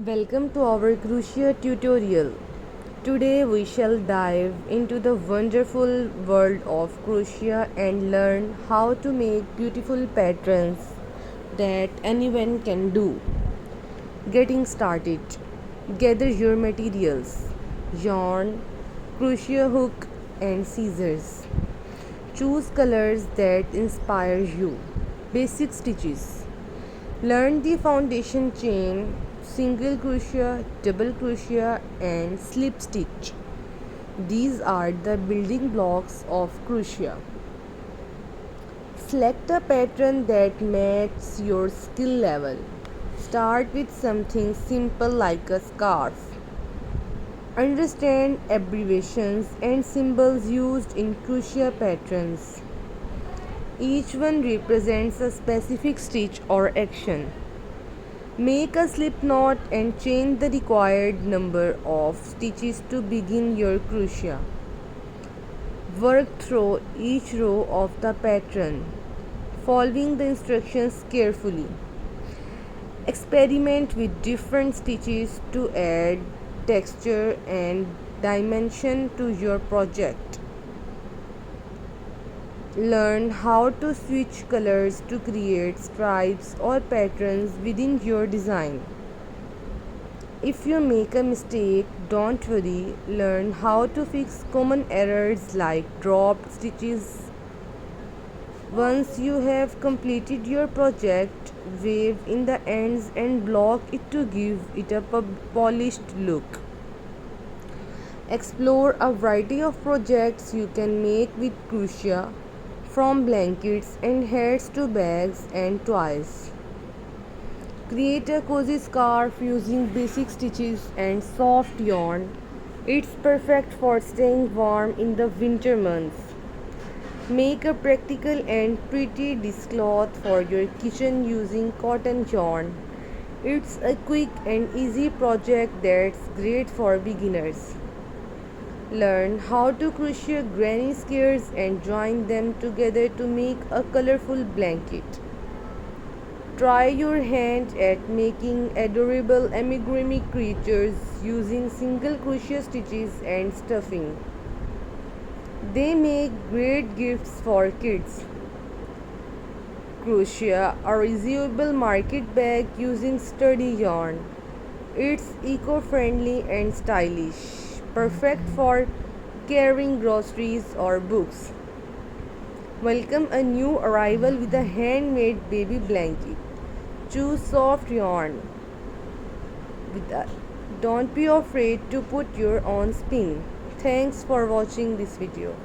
Welcome to our Crochet tutorial. Today we shall dive into the wonderful world of crochet and learn how to make beautiful patterns that anyone can do. Getting started. Gather your materials: yarn, crochet hook and scissors. Choose colors that inspire you. Basic stitches. Learn the foundation chain, single crochet, double crochet and slip stitch. These are the building blocks of crochet. Select a pattern that matches your skill level. Start with something simple like a scarf. Understand abbreviations and symbols used in crochet patterns. Each one represents a specific stitch or action. Make a slip knot and chain the required number of stitches to begin your crochet. Work through each row of the pattern, following the instructions carefully. Experiment with different stitches to add texture and dimension to your project. Learn how to switch colors to create stripes or patterns within your design. If you make a mistake, don't worry. Learn how to fix common errors like dropped stitches. Once you have completed your project, wave in the ends and block it to give it a polished look. Explore a variety of projects you can make with crochet, from blankets and hats to bags and toys. Create a cozy scarf using basic stitches and soft yarn. It's perfect for staying warm in the winter months. Make a practical and pretty dishcloth for your kitchen using cotton yarn. It's a quick and easy project that's great for beginners. Learn how to crochet granny squares and join them together to make a colorful blanket. Try your hand at making adorable amigurumi creatures using single crochet stitches and stuffing. They make great gifts for kids. Crochet a reusable market bag using sturdy yarn. It's eco-friendly and stylish, perfect for carrying groceries or books. Welcome a new arrival with a handmade baby blanket. Choose soft yarn. Don't be afraid to put your own spin. Thanks for watching this video.